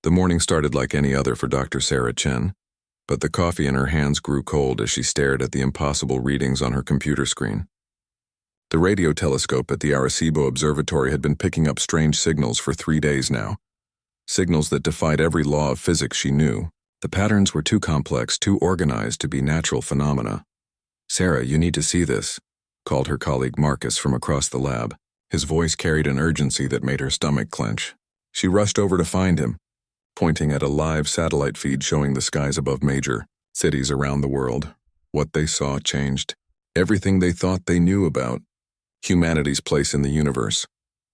The morning started like any other for Dr. Sarah Chen, but the coffee in her hands grew cold as she stared at the impossible readings on her computer screen. The radio telescope at the Arecibo Observatory had been picking up strange signals for 3 days now. Signals that defied every law of physics she knew. The patterns were too complex, too organized to be natural phenomena. "Sarah, you need to see this," called her colleague Marcus from across the lab. His voice carried an urgency that made her stomach clench. She rushed over to find him, pointing at a live satellite feed showing the skies above major cities around the world. What they saw changed everything they thought they knew about humanity's place in the universe.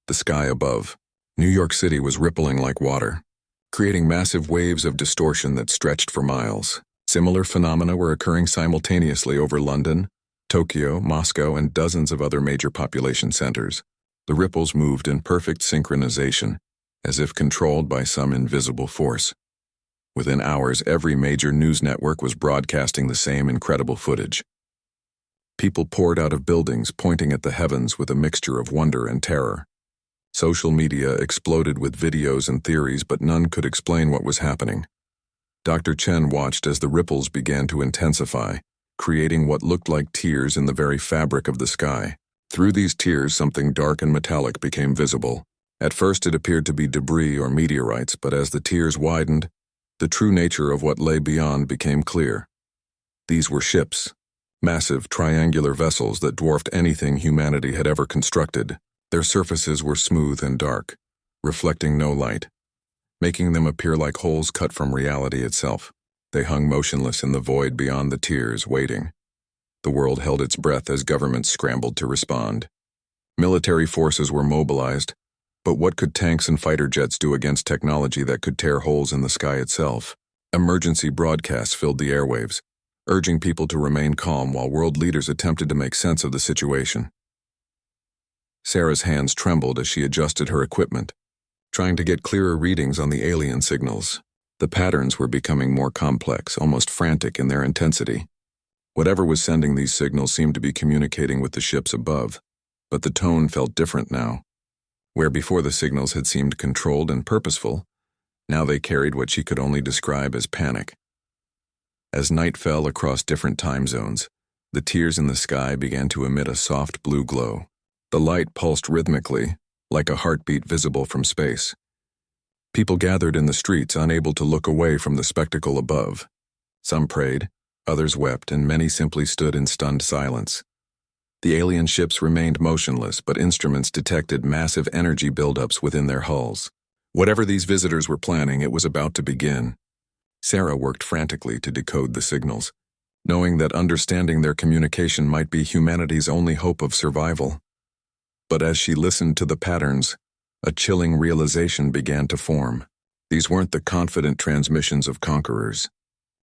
The sky above New York City was rippling like water, creating massive waves of distortion that stretched for miles. Similar phenomena were occurring simultaneously over London, Tokyo, Moscow, and dozens of other major population centers. The ripples moved in perfect synchronization, as if controlled by some invisible force. Within hours, every major news network was broadcasting the same incredible footage. People poured out of buildings, pointing at the heavens with a mixture of wonder and terror. Social media exploded with videos and theories, but none could explain what was happening. Dr. Chen watched as the ripples began to intensify, creating what looked like tears in the very fabric of the sky. Through these tears, something dark and metallic became visible. At first it appeared to be debris or meteorites, but as the tears widened, the true nature of what lay beyond became clear. These were ships, massive triangular vessels that dwarfed anything humanity had ever constructed. Their surfaces were smooth and dark, reflecting no light, making them appear like holes cut from reality itself. They hung motionless in the void beyond the tears, waiting. The world held its breath as governments scrambled to respond. Military forces were mobilized, but what could tanks and fighter jets do against technology that could tear holes in the sky itself? Emergency broadcasts filled the airwaves, urging people to remain calm while world leaders attempted to make sense of the situation. Sarah's hands trembled as she adjusted her equipment, trying to get clearer readings on the alien signals. The patterns were becoming more complex, almost frantic in their intensity. Whatever was sending these signals seemed to be communicating with the ships above, but the tone felt different now. Where before the signals had seemed controlled and purposeful, now they carried what she could only describe as panic. As night fell across different time zones, the tears in the sky began to emit a soft blue glow. The light pulsed rhythmically, like a heartbeat visible from space. People gathered in the streets, unable to look away from the spectacle above. Some prayed, others wept, and many simply stood in stunned silence. The alien ships remained motionless, but instruments detected massive energy buildups within their hulls. Whatever these visitors were planning, it was about to begin. Sarah worked frantically to decode the signals, knowing that understanding their communication might be humanity's only hope of survival. But as she listened to the patterns, a chilling realization began to form. These weren't the confident transmissions of conquerors.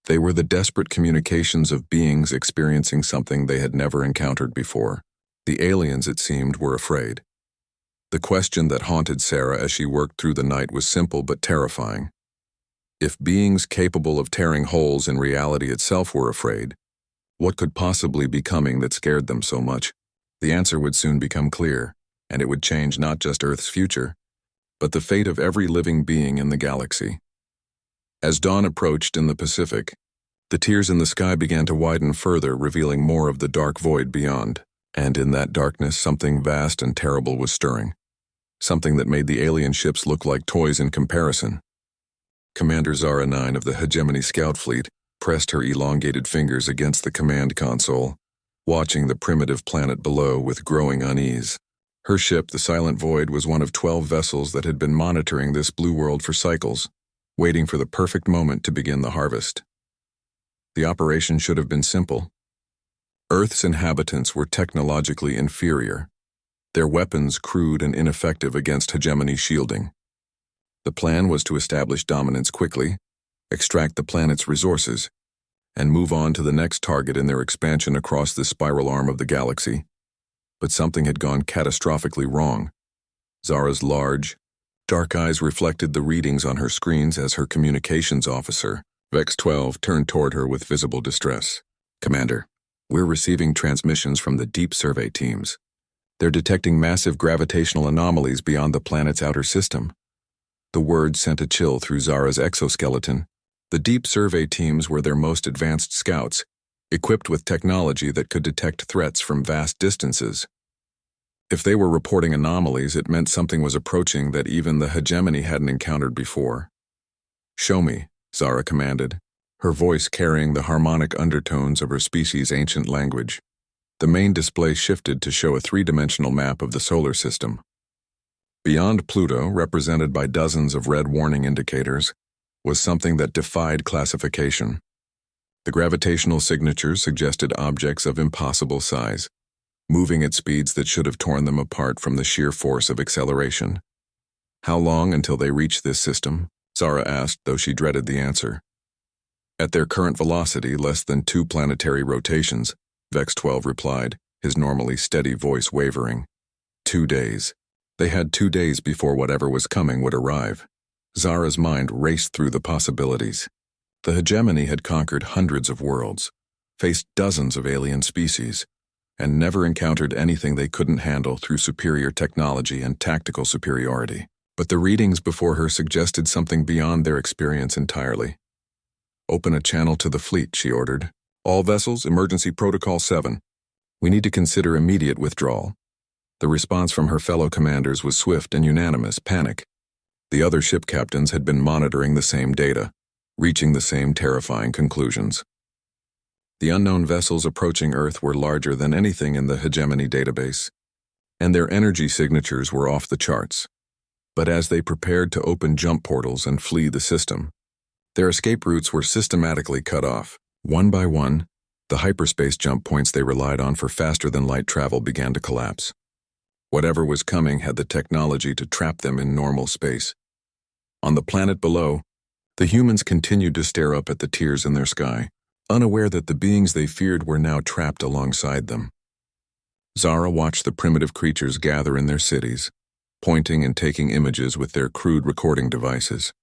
They were the desperate communications of beings experiencing something they had never encountered before. The aliens, it seemed, were afraid. The question that haunted Sarah as she worked through the night was simple but terrifying. If beings capable of tearing holes in reality itself were afraid, what could possibly be coming that scared them so much? The answer would soon become clear, and it would change not just Earth's future, but the fate of every living being in the galaxy. As dawn approached in the Pacific, the tears in the sky began to widen further, revealing more of the dark void beyond. And in that darkness, something vast and terrible was stirring. Something that made the alien ships look like toys in comparison. Commander Zara 9 of the Hegemony Scout Fleet pressed her elongated fingers against the command console, watching the primitive planet below with growing unease. Her ship, the Silent Void, was one of 12 vessels that had been monitoring this blue world for cycles, waiting for the perfect moment to begin the harvest. The operation should have been simple. Earth's inhabitants were technologically inferior, their weapons crude and ineffective against hegemony shielding. The plan was to establish dominance quickly, extract the planet's resources, and move on to the next target in their expansion across the spiral arm of the galaxy. But something had gone catastrophically wrong. Zara's large, dark eyes reflected the readings on her screens as her communications officer, Vex 12, turned toward her with visible distress. "Commander, we're receiving transmissions from the deep survey teams. They're detecting massive gravitational anomalies beyond the planet's outer system. The word sent a chill through Zara's exoskeleton. The deep survey teams were their most advanced scouts, equipped with technology that could detect threats from vast distances. If they were reporting anomalies, it meant something was approaching that even the hegemony hadn't encountered before. "Show me," Zara commanded, her voice carrying the harmonic undertones of her species' ancient language. The main display shifted to show a three-dimensional map of the solar system. Beyond Pluto, represented by dozens of red warning indicators, was something that defied classification. The gravitational signatures suggested objects of impossible size, moving at speeds that should have torn them apart from the sheer force of acceleration. "How long until they reach this system?" Zara asked, though she dreaded the answer. "At their current velocity, less than 2 planetary rotations," Vex 12 replied, his normally steady voice wavering. 2 days. They had 2 days before whatever was coming would arrive. Zara's mind raced through the possibilities. The hegemony had conquered hundreds of worlds, faced dozens of alien species, and never encountered anything they couldn't handle through superior technology and tactical superiority. But the readings before her suggested something beyond their experience entirely. "Open a channel to the fleet," she ordered. "All vessels, emergency protocol 7. We need to consider immediate withdrawal." The response from her fellow commanders was swift and unanimous: panic. The other ship captains had been monitoring the same data, reaching the same terrifying conclusions. The unknown vessels approaching Earth were larger than anything in the hegemony database, and their energy signatures were off the charts. But as they prepared to open jump portals and flee the system, their escape routes were systematically cut off. One by one, the hyperspace jump points they relied on for faster-than-light travel began to collapse. Whatever was coming had the technology to trap them in normal space. On the planet below, the humans continued to stare up at the tears in their sky, unaware that the beings they feared were now trapped alongside them. Zara watched the primitive creatures gather in their cities, pointing and taking images with their crude recording devices.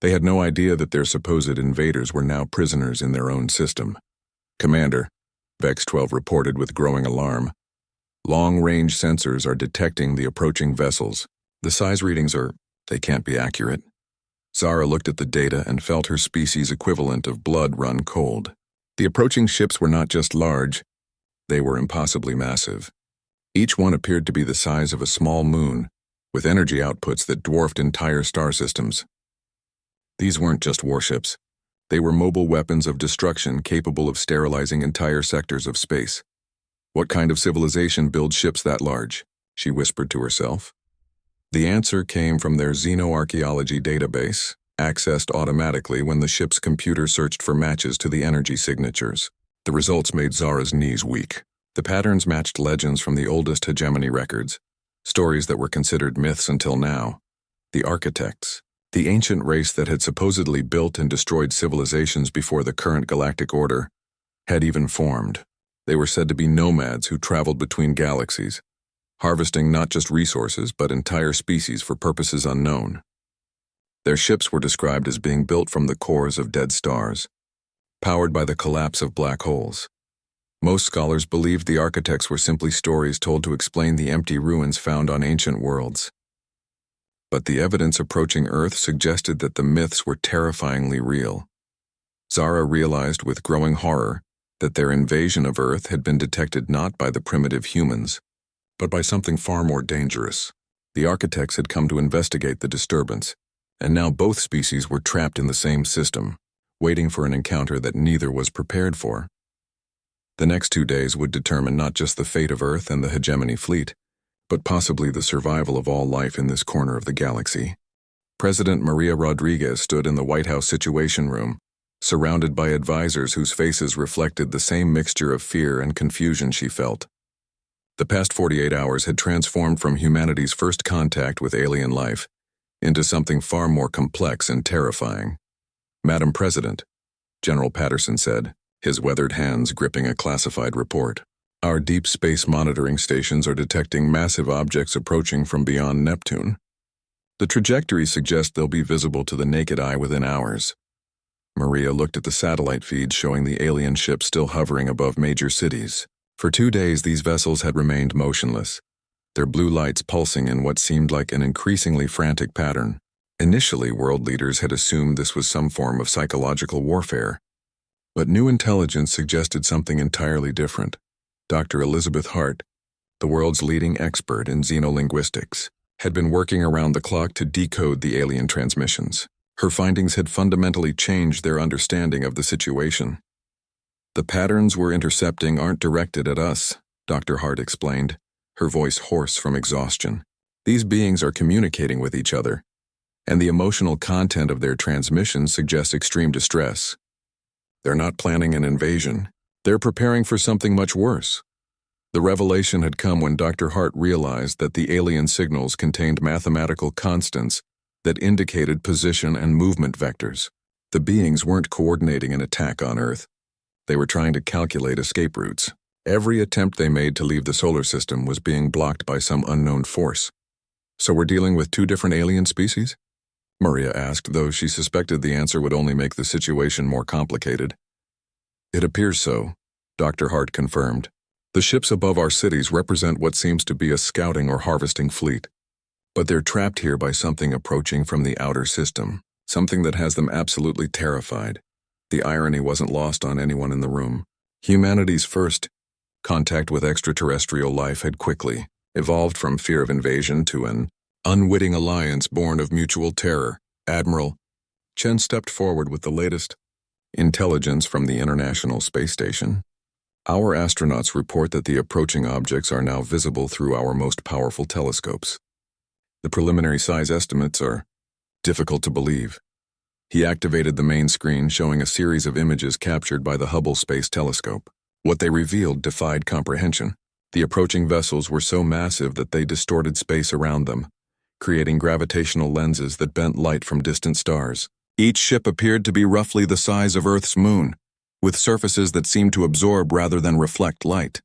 They had no idea that their supposed invaders were now prisoners in their own system. "Commander," Vex 12 reported with growing alarm, "long-range sensors are detecting the approaching vessels. The size readings they can't be accurate." Zara looked at the data and felt her species' equivalent of blood run cold. The approaching ships were not just large, they were impossibly massive. Each one appeared to be the size of a small moon, with energy outputs that dwarfed entire star systems. These weren't just warships. They were mobile weapons of destruction capable of sterilizing entire sectors of space. "What kind of civilization builds ships that large?" she whispered to herself. The answer came from their xenoarchaeology database, accessed automatically when the ship's computer searched for matches to the energy signatures. The results made Zara's knees weak. The patterns matched legends from the oldest hegemony records, stories that were considered myths until now. The architects, the ancient race that had supposedly built and destroyed civilizations before the current galactic order, had even formed. They were said to be nomads who traveled between galaxies, harvesting not just resources but entire species for purposes unknown. Their ships were described as being built from the cores of dead stars, powered by the collapse of black holes. Most scholars believed the architects were simply stories told to explain the empty ruins found on ancient worlds. But the evidence approaching Earth suggested that the myths were terrifyingly real. Zara realized with growing horror that their invasion of Earth had been detected not by the primitive humans, but by something far more dangerous. The architects had come to investigate the disturbance, and now both species were trapped in the same system, waiting for an encounter that neither was prepared for. The next 2 days would determine not just the fate of Earth and the hegemony fleet, but possibly the survival of all life in this corner of the galaxy. President Maria Rodriguez stood in the White House Situation Room, surrounded by advisors whose faces reflected the same mixture of fear and confusion she felt. The past 48 hours had transformed from humanity's first contact with alien life into something far more complex and terrifying. "Madam President," General Patterson said, his weathered hands gripping a classified report, "our deep space monitoring stations are detecting massive objects approaching from beyond Neptune. The trajectories suggest they'll be visible to the naked eye within hours." Maria looked at the satellite feeds showing the alien ships still hovering above major cities. For 2 days, these vessels had remained motionless, their blue lights pulsing in what seemed like an increasingly frantic pattern. Initially, world leaders had assumed this was some form of psychological warfare, but new intelligence suggested something entirely different. Dr. Elizabeth Hart, the world's leading expert in xenolinguistics, had been working around the clock to decode the alien transmissions. Her findings had fundamentally changed their understanding of the situation. The patterns we're intercepting aren't directed at us, Dr. Hart explained, her voice hoarse from exhaustion. These beings are communicating with each other, and the emotional content of their transmissions suggests extreme distress. They're not planning an invasion. They're preparing for something much worse. The revelation had come when Dr. Hart realized that the alien signals contained mathematical constants that indicated position and movement vectors. The beings weren't coordinating an attack on Earth. They were trying to calculate escape routes. Every attempt they made to leave the solar system was being blocked by some unknown force. So we're dealing with two different alien species? Maria asked, though she suspected the answer would only make the situation more complicated. It appears so, Dr. Hart confirmed. The ships above our cities represent what seems to be a scouting or harvesting fleet. But they're trapped here by something approaching from the outer system, something that has them absolutely terrified. The irony wasn't lost on anyone in the room. Humanity's first contact with extraterrestrial life had quickly evolved from fear of invasion to an unwitting alliance born of mutual terror. Admiral Chen stepped forward with the latest intelligence from the International Space Station. Our astronauts report that the approaching objects are now visible through our most powerful telescopes. The preliminary size estimates are difficult to believe. He activated the main screen, showing a series of images captured by the Hubble Space Telescope. What they revealed defied comprehension. The approaching vessels were so massive that they distorted space around them, creating gravitational lenses that bent light from distant stars. Each ship appeared to be roughly the size of Earth's moon, with surfaces that seemed to absorb rather than reflect light.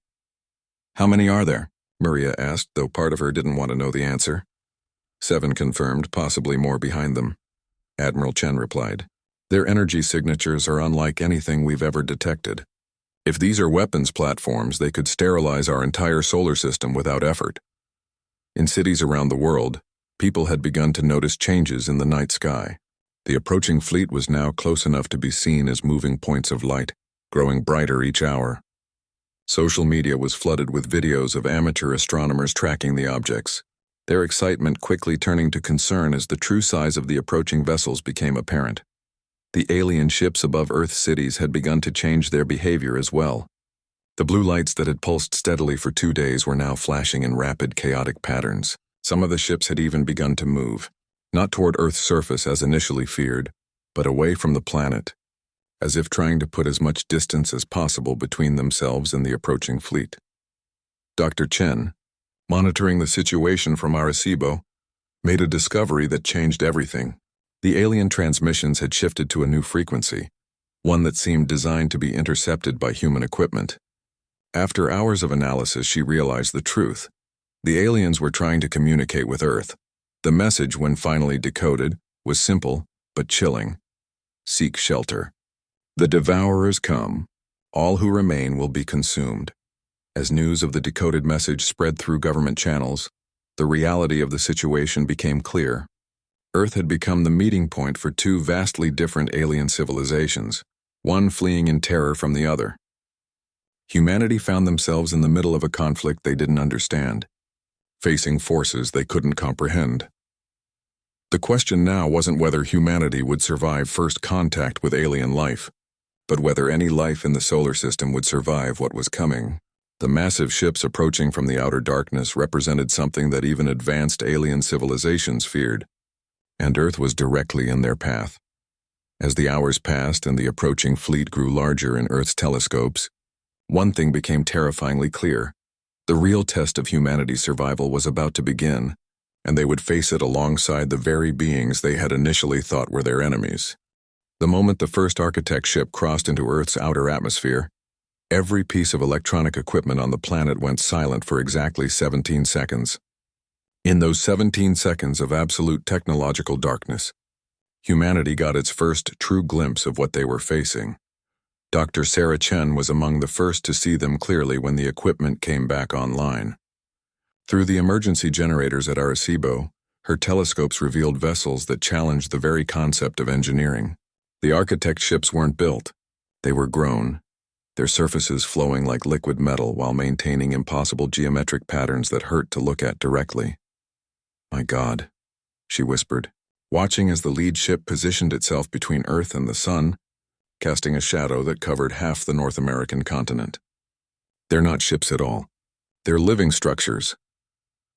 How many are there? Maria asked, though part of her didn't want to know the answer. 7 confirmed, possibly more behind them. Admiral Chen replied. Their energy signatures are unlike anything we've ever detected. If these are weapons platforms, they could sterilize our entire solar system without effort. In cities around the world, people had begun to notice changes in the night sky. The approaching fleet was now close enough to be seen as moving points of light, growing brighter each hour. Social media was flooded with videos of amateur astronomers tracking the objects, their excitement quickly turning to concern as the true size of the approaching vessels became apparent. The alien ships above Earth cities had begun to change their behavior as well. The blue lights that had pulsed steadily for 2 days were now flashing in rapid, chaotic patterns. Some of the ships had even begun to move, not toward Earth's surface as initially feared, but away from the planet, as if trying to put as much distance as possible between themselves and the approaching fleet. Dr. Chen, monitoring the situation from Arecibo, made a discovery that changed everything. The alien transmissions had shifted to a new frequency, one that seemed designed to be intercepted by human equipment. After hours of analysis, she realized the truth. The aliens were trying to communicate with Earth. The message, when finally decoded, was simple but chilling. Seek shelter. The devourers come. All who remain will be consumed. As news of the decoded message spread through government channels, the reality of the situation became clear. Earth had become the meeting point for 2 vastly different alien civilizations, one fleeing in terror from the other. Humanity found themselves in the middle of a conflict they didn't understand, facing forces they couldn't comprehend. The question now wasn't whether humanity would survive first contact with alien life, but whether any life in the solar system would survive what was coming. The massive ships approaching from the outer darkness represented something that even advanced alien civilizations feared, and Earth was directly in their path. As the hours passed and the approaching fleet grew larger in Earth's telescopes, one thing became terrifyingly clear. The real test of humanity's survival was about to begin, and they would face it alongside the very beings they had initially thought were their enemies. The moment the first Architect ship crossed into Earth's outer atmosphere, every piece of electronic equipment on the planet went silent for exactly 17 seconds. In those 17 seconds of absolute technological darkness, humanity got its first true glimpse of what they were facing. Dr. Sarah Chen was among the first to see them clearly when the equipment came back online. Through the emergency generators at Arecibo, Her telescopes revealed vessels that challenged the very concept of engineering. The architect ships weren't built. They were grown, their surfaces flowing like liquid metal while maintaining impossible geometric patterns that hurt to look at directly. "My God," she whispered, watching as the lead ship positioned itself between Earth and the sun, casting a shadow that covered half the North American continent. "They're not ships at all. They're living structures."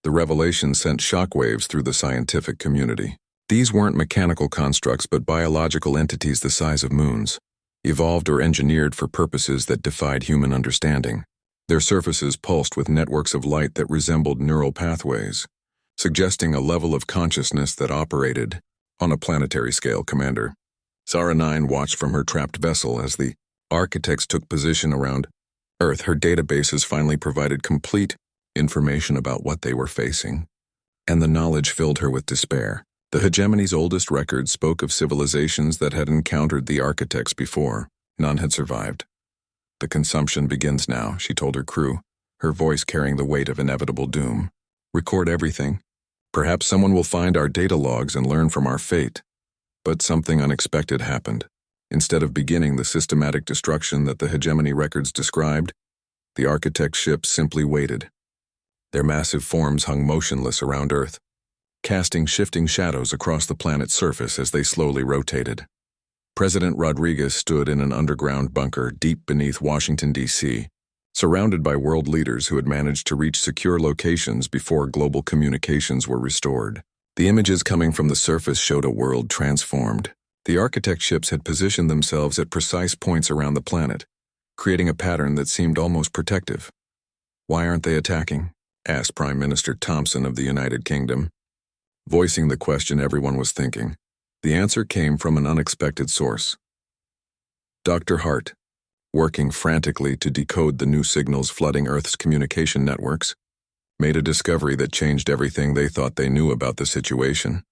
The revelation sent shockwaves through the scientific community. These weren't mechanical constructs but biological entities the size of moons, evolved or engineered for purposes that defied human understanding. Their surfaces pulsed with networks of light that resembled neural pathways, suggesting a level of consciousness that operated on a planetary scale. Commander Zara 9 watched from her trapped vessel as the architects took position around Earth. Her databases finally provided complete information about what they were facing, and the knowledge filled her with despair. The hegemony's oldest records spoke of civilizations that had encountered the architects before. None had survived. "The consumption begins now," she told her crew, her voice carrying the weight of inevitable doom. "Record everything. Perhaps someone will find our data logs and learn from our fate." But something unexpected happened. Instead of beginning the systematic destruction that the hegemony records described, the architect ships simply waited. Their massive forms hung motionless around Earth, casting shifting shadows across the planet's surface as they slowly rotated. President Rodriguez stood in an underground bunker deep beneath Washington, D.C., surrounded by world leaders who had managed to reach secure locations before global communications were restored. The images coming from the surface showed a world transformed. The architect ships had positioned themselves at precise points around the planet, creating a pattern that seemed almost protective. "Why aren't they attacking?" asked Prime Minister Thompson of the United Kingdom, voicing the question everyone was thinking. The answer came from an unexpected source. Dr. Hart, working frantically to decode the new signals flooding Earth's communication networks, made a discovery that changed everything they thought they knew about the situation.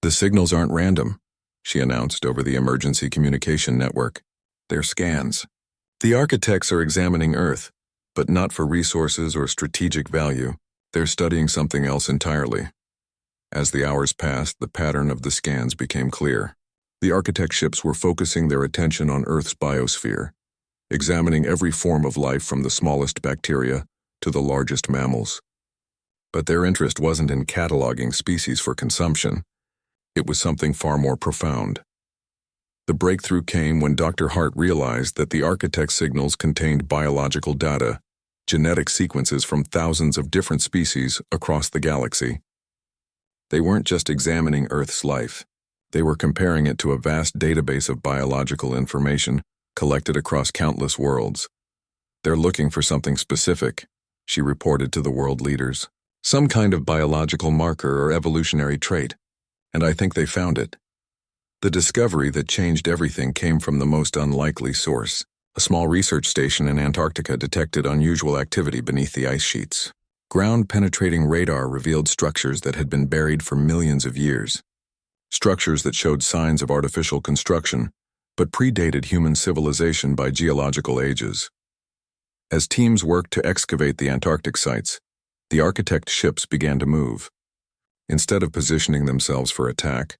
"The signals aren't random," she announced over the emergency communication network. "They're scans. The architects are examining Earth, but not for resources or strategic value. They're studying something else entirely." As the hours passed, the pattern of the scans became clear. The architect ships were focusing their attention on Earth's biosphere, examining every form of life from the smallest bacteria to the largest mammals. But their interest wasn't in cataloging species for consumption. It was something far more profound. The breakthrough came when Dr. Hart realized that the architect's signals contained biological data, genetic sequences from thousands of different species across the galaxy. They weren't just examining Earth's life. They were comparing it to a vast database of biological information collected across countless worlds. "They're looking for something specific," she reported to the world leaders. "Some kind of biological marker or evolutionary trait. And I think they found it." The discovery that changed everything came from the most unlikely source. A small research station in Antarctica detected unusual activity beneath the ice sheets. Ground-penetrating radar revealed structures that had been buried for millions of years. Structures that showed signs of artificial construction, but predated human civilization by geological ages. As teams worked to excavate the Antarctic sites, the architect ships began to move. Instead of positioning themselves for attack,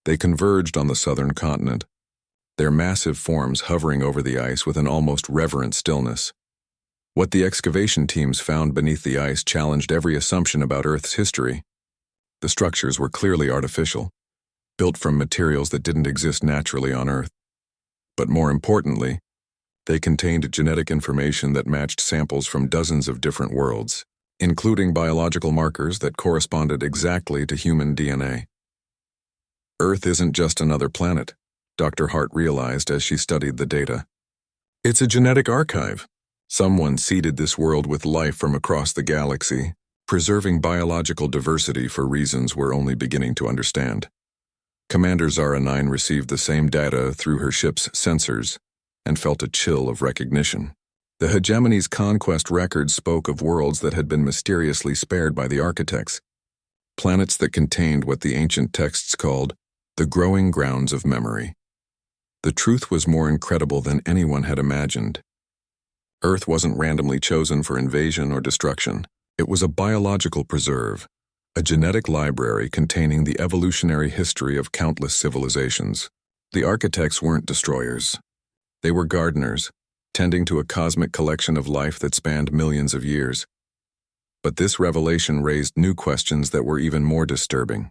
they converged on the southern continent, their massive forms hovering over the ice with an almost reverent stillness. What the excavation teams found beneath the ice challenged every assumption about Earth's history. The structures were clearly artificial, built from materials that didn't exist naturally on Earth. But more importantly, they contained genetic information that matched samples from dozens of different worlds, including biological markers that corresponded exactly to human DNA. Earth isn't just another planet, Dr. Hart realized as she studied the data. It's a genetic archive. Someone seeded this world with life from across the galaxy, preserving biological diversity for reasons we're only beginning to understand. Commander Zara 9 received the same data through her ship's sensors and felt a chill of recognition. The hegemony's conquest records spoke of worlds that had been mysteriously spared by the architects, planets that contained what the ancient texts called the growing grounds of memory. The truth was more incredible than anyone had imagined. Earth wasn't randomly chosen for invasion or destruction. It was a biological preserve, a genetic library containing the evolutionary history of countless civilizations. The architects weren't destroyers. They were gardeners, tending to a cosmic collection of life that spanned millions of years. But this revelation raised new questions that were even more disturbing.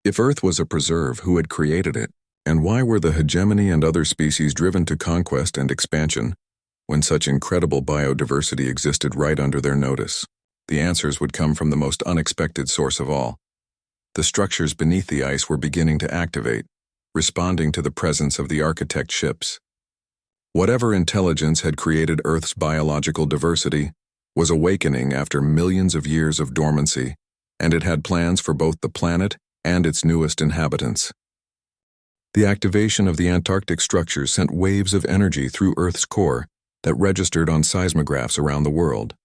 If Earth was a preserve, who had created it? And why were the hegemony and other species driven to conquest and expansion when such incredible biodiversity existed right under their notice? The answers would come from the most unexpected source of all. The structures beneath the ice were beginning to activate, responding to the presence of the architect ships. Whatever intelligence had created Earth's biological diversity was awakening after millions of years of dormancy, and it had plans for both the planet and its newest inhabitants. The activation of the Antarctic structures sent waves of energy through Earth's core that registered on seismographs around the world.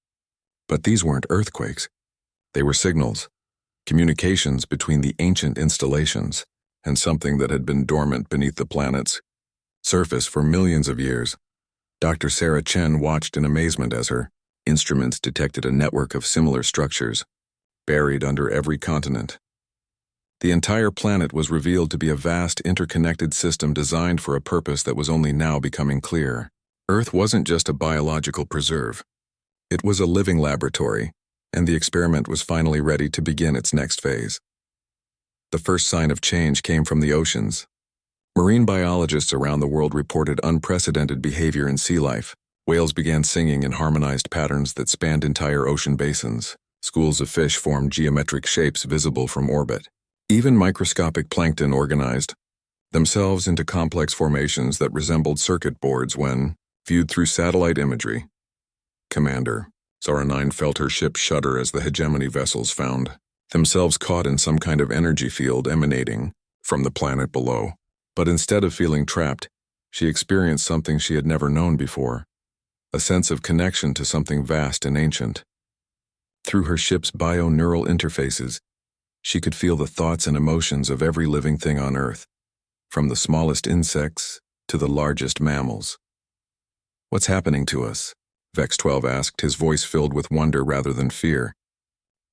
But these weren't earthquakes. They were signals, communications between the ancient installations and something that had been dormant beneath the planet's surface for millions of years. Dr. Sarah Chen watched in amazement as her instruments detected a network of similar structures, buried under every continent. The entire planet was revealed to be a vast interconnected system designed for a purpose that was only now becoming clear. Earth wasn't just a biological preserve. It was a living laboratory, and the experiment was finally ready to begin its next phase. The first sign of change came from the oceans. Marine biologists around the world reported unprecedented behavior in sea life. Whales began singing in harmonized patterns that spanned entire ocean basins. Schools of fish formed geometric shapes visible from orbit. Even microscopic plankton organized themselves into complex formations that resembled circuit boards when viewed through satellite imagery. Commander Zara 9 felt her ship shudder as the hegemony vessels found themselves caught in some kind of energy field emanating from the planet below. But instead of feeling trapped, she experienced something she had never known before, a sense of connection to something vast and ancient. Through her ship's bio-neural interfaces, she could feel the thoughts and emotions of every living thing on Earth, from the smallest insects to the largest mammals. "What's happening to us?" Vex 12 asked, his voice filled with wonder rather than fear.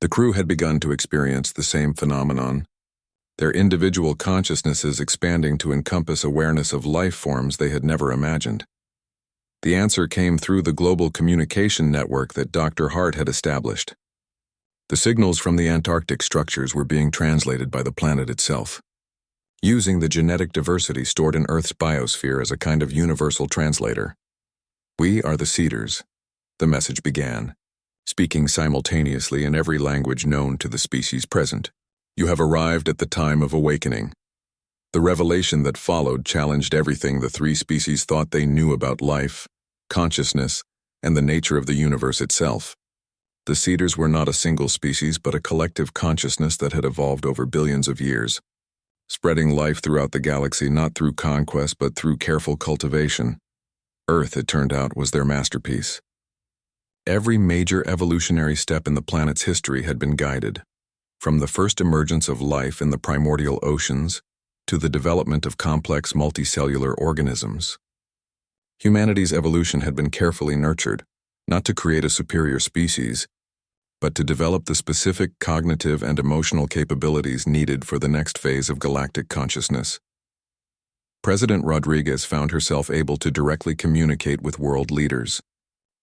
The crew had begun to experience the same phenomenon, their individual consciousnesses expanding to encompass awareness of life forms they had never imagined. The answer came through the global communication network that Dr. Hart had established. The signals from the Antarctic structures were being translated by the planet itself, using the genetic diversity stored in Earth's biosphere as a kind of universal translator. "We are the Cedars," the message began, speaking simultaneously in every language known to the species present. "You have arrived at the time of awakening." The revelation that followed challenged everything the three species thought they knew about life, consciousness, and the nature of the universe itself. The Cedars were not a single species but a collective consciousness that had evolved over billions of years, spreading life throughout the galaxy not through conquest but through careful cultivation. Earth, it turned out, was their masterpiece. Every major evolutionary step in the planet's history had been guided, from the first emergence of life in the primordial oceans to the development of complex multicellular organisms. Humanity's evolution had been carefully nurtured, not to create a superior species, but to develop the specific cognitive and emotional capabilities needed for the next phase of galactic consciousness. President Rodriguez found herself able to directly communicate with world leaders,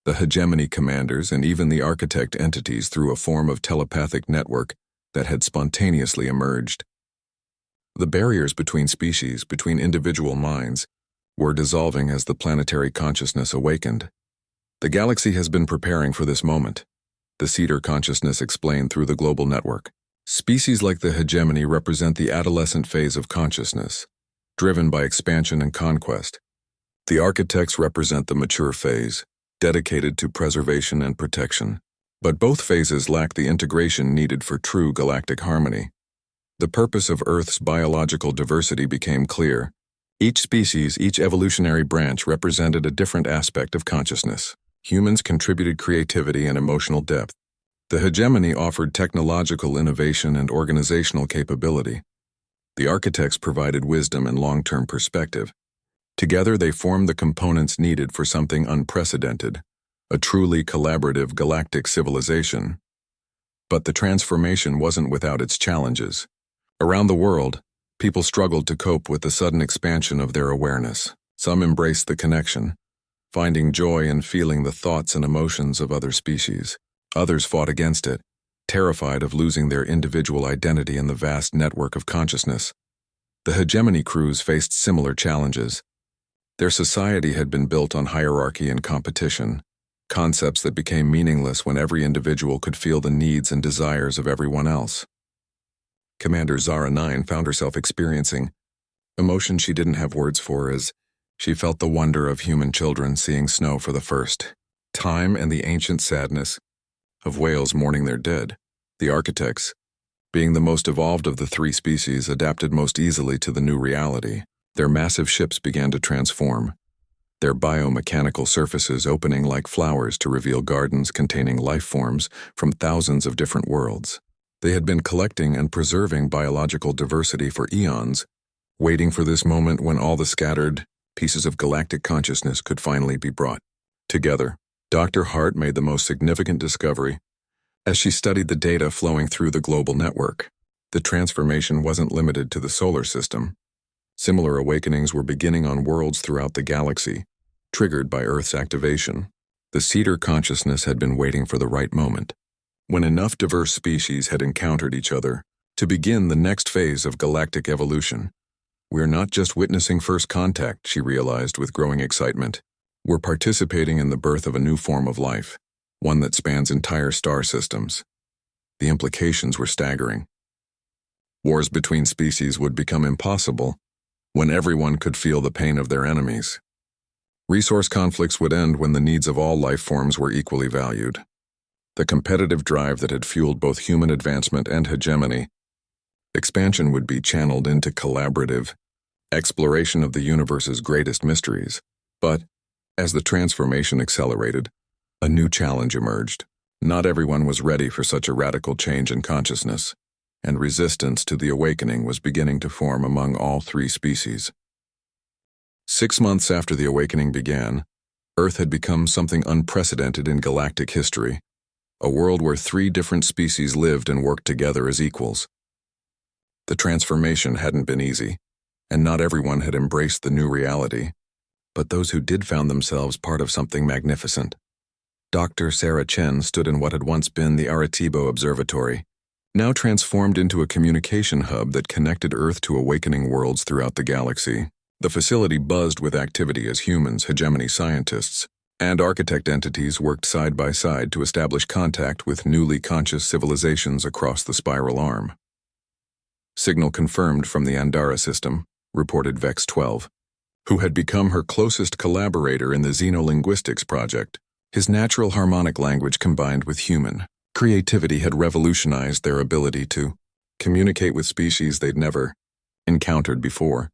the hegemony commanders, and even the architect entities through a form of telepathic network that had spontaneously emerged. The barriers between species, between individual minds, were dissolving as the planetary consciousness awakened. "The galaxy has been preparing for this moment," the Cedar consciousness explained through the global network. "Species like the hegemony represent the adolescent phase of consciousness, driven by expansion and conquest. The architects represent the mature phase, dedicated to preservation and protection. But both phases lack the integration needed for true galactic harmony. The purpose of Earth's biological diversity became clear. Each species, each evolutionary branch represented a different aspect of consciousness. Humans contributed creativity and emotional depth. The hegemony offered technological innovation and organizational capability. The architects provided wisdom and long-term perspective. Together they formed the components needed for something unprecedented, a truly collaborative galactic civilization. But the transformation wasn't without its challenges. Around the world, people struggled to cope with the sudden expansion of their awareness. Some embraced the connection, finding joy in feeling the thoughts and emotions of other species. Others fought against it, terrified of losing their individual identity in the vast network of consciousness. The hegemony crews faced similar challenges. Their society had been built on hierarchy and competition, concepts that became meaningless when every individual could feel the needs and desires of everyone else. Commander Zara 9 found herself experiencing emotion she didn't have words for as she felt the wonder of human children seeing snow for the first time and the ancient sadness of whales mourning their dead. The architects, being the most evolved of the three species, adapted most easily to the new reality. Their massive ships began to transform, their biomechanical surfaces opening like flowers to reveal gardens containing life forms from thousands of different worlds. They had been collecting and preserving biological diversity for eons, waiting for this moment when all the scattered pieces of galactic consciousness could finally be brought together. Dr. Hart made the most significant discovery as she studied the data flowing through the global network. The transformation wasn't limited to the solar system. Similar awakenings were beginning on worlds throughout the galaxy, triggered by Earth's activation. The Cedar consciousness had been waiting for the right moment, when enough diverse species had encountered each other to begin the next phase of galactic evolution. We're not just witnessing first contact, she realized with growing excitement. We're participating in the birth of a new form of life, one that spans entire star systems. The implications were staggering. Wars between species would become impossible when everyone could feel the pain of their enemies. Resource conflicts would end when the needs of all life forms were equally valued. The competitive drive that had fueled both human advancement and hegemony expansion would be channeled into collaborative exploration of the universe's greatest mysteries. But, as the transformation accelerated, a new challenge emerged. Not everyone was ready for such a radical change in consciousness, and resistance to the awakening was beginning to form among all three species. 6 months after the awakening began, Earth had become something unprecedented in galactic history, a world where 3 different species lived and worked together as equals. The transformation hadn't been easy, and not everyone had embraced the new reality, but those who did found themselves part of something magnificent. Dr. Sarah Chen stood in what had once been the Arecibo Observatory, now transformed into a communication hub that connected Earth to awakening worlds throughout the galaxy. The facility buzzed with activity as humans, hegemony scientists, and architect entities worked side by side to establish contact with newly conscious civilizations across the spiral arm. Signal confirmed from the Andara system, reported Vex 12, who had become her closest collaborator in the xenolinguistics project. His natural harmonic language combined with human creativity had revolutionized their ability to communicate with species they'd never encountered before.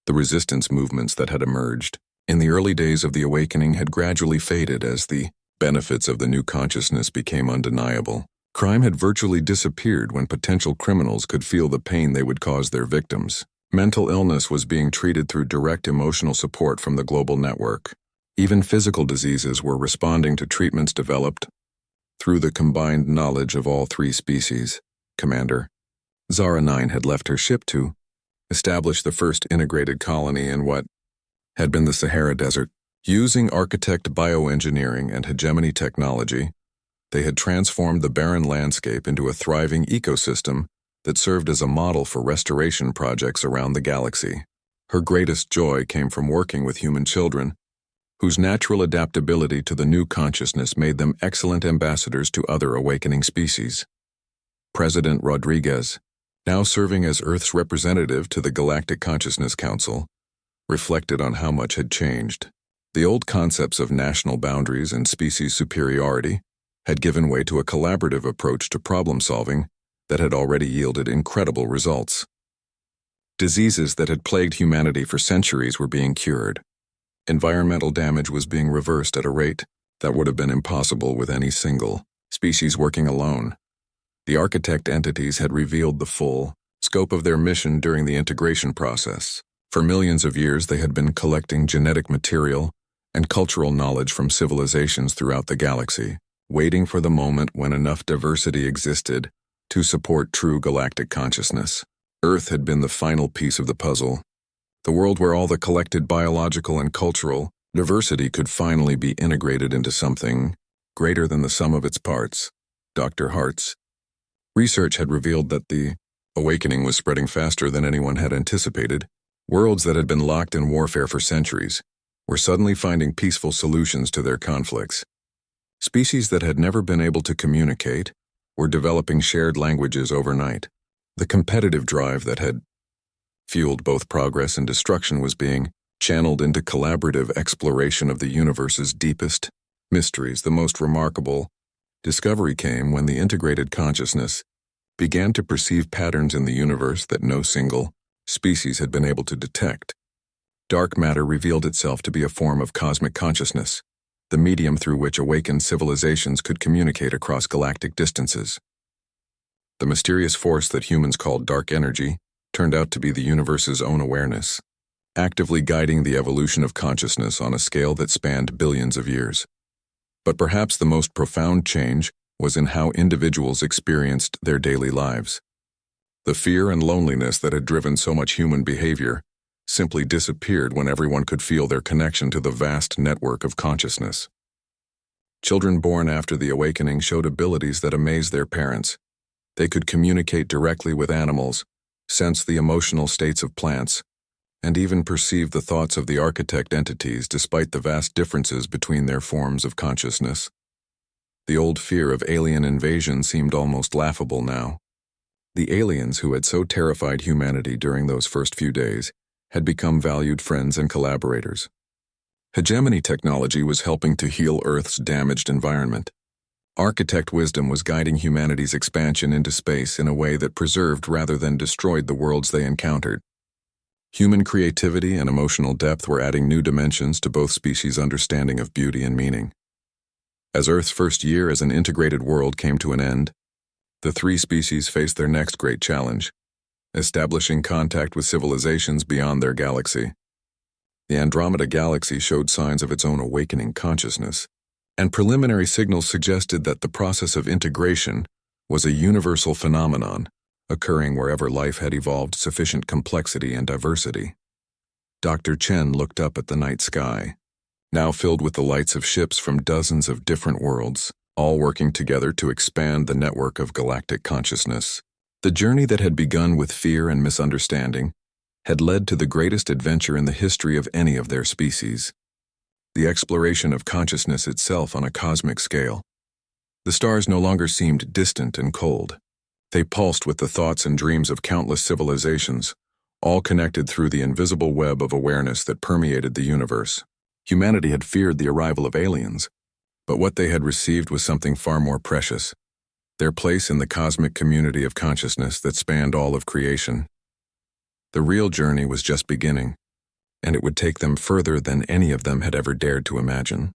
The resistance movements that had emerged in the early days of the awakening had gradually faded as the benefits of the new consciousness became undeniable. Crime had virtually disappeared when potential criminals could feel the pain they would cause their victims. Mental illness was being treated through direct emotional support from the global network. Even physical diseases were responding to treatments developed through the combined knowledge of all three species. Commander Zara 9 had left her ship to establish the first integrated colony in what had been the Sahara Desert. Using architect bioengineering and hegemony technology, they had transformed the barren landscape into a thriving ecosystem that served as a model for restoration projects around the galaxy. Her greatest joy came from working with human children, whose natural adaptability to the new consciousness made them excellent ambassadors to other awakening species. President Rodriguez, now serving as Earth's representative to the Galactic Consciousness Council, reflected on how much had changed. The old concepts of national boundaries and species superiority had given way to a collaborative approach to problem-solving that had already yielded incredible results. Diseases that had plagued humanity for centuries were being cured. Environmental damage was being reversed at a rate that would have been impossible with any single species working alone. The architect entities had revealed the full scope of their mission during the integration process. For millions of years, they had been collecting genetic material and cultural knowledge from civilizations throughout the galaxy. waiting for the moment when enough diversity existed to support true galactic consciousness. Earth had been the final piece of the puzzle, the world where all the collected biological and cultural diversity could finally be integrated into something greater than the sum of its parts. Dr. Hart's research had revealed that the awakening was spreading faster than anyone had anticipated. Worlds that had been locked in warfare for centuries were suddenly finding peaceful solutions to their conflicts. Species that had never been able to communicate were developing shared languages overnight. The competitive drive that had fueled both progress and destruction was being channeled into collaborative exploration of the universe's deepest mysteries. The most remarkable discovery came when the integrated consciousness began to perceive patterns in the universe that no single species had been able to detect. Dark matter revealed itself to be a form of cosmic consciousness, the medium through which awakened civilizations could communicate across galactic distances. The mysterious force that humans called dark energy turned out to be the universe's own awareness, actively guiding the evolution of consciousness on a scale that spanned billions of years. But perhaps the most profound change was in how individuals experienced their daily lives. The fear and loneliness that had driven so much human behavior simply disappeared when everyone could feel their connection to the vast network of consciousness. Children born after the awakening showed abilities that amazed their parents. They could communicate directly with animals, sense the emotional states of plants, and even perceive the thoughts of the architect entities despite the vast differences between their forms of consciousness. The old fear of alien invasion seemed almost laughable now. The aliens who had so terrified humanity during those first few days had become valued friends and collaborators. Hegemony technology was helping to heal Earth's damaged environment. Architect wisdom was guiding humanity's expansion into space in a way that preserved rather than destroyed the worlds they encountered. Human creativity and emotional depth were adding new dimensions to both species' understanding of beauty and meaning. As Earth's first year as an integrated world came to an end, the three species faced their next great challenge: establishing contact with civilizations beyond their galaxy. The Andromeda Galaxy showed signs of its own awakening consciousness, and preliminary signals suggested that the process of integration was a universal phenomenon, occurring wherever life had evolved sufficient complexity and diversity. Dr. Chen looked up at the night sky, now filled with the lights of ships from dozens of different worlds, all working together to expand the network of galactic consciousness. The journey that had begun with fear and misunderstanding had led to the greatest adventure in the history of any of their species: the exploration of consciousness itself on a cosmic scale. The stars no longer seemed distant and cold. They pulsed with the thoughts and dreams of countless civilizations, all connected through the invisible web of awareness that permeated the universe. Humanity had feared the arrival of aliens, but what they had received was something far more precious: their place in the cosmic community of consciousness that spanned all of creation. The real journey was just beginning, and it would take them further than any of them had ever dared to imagine.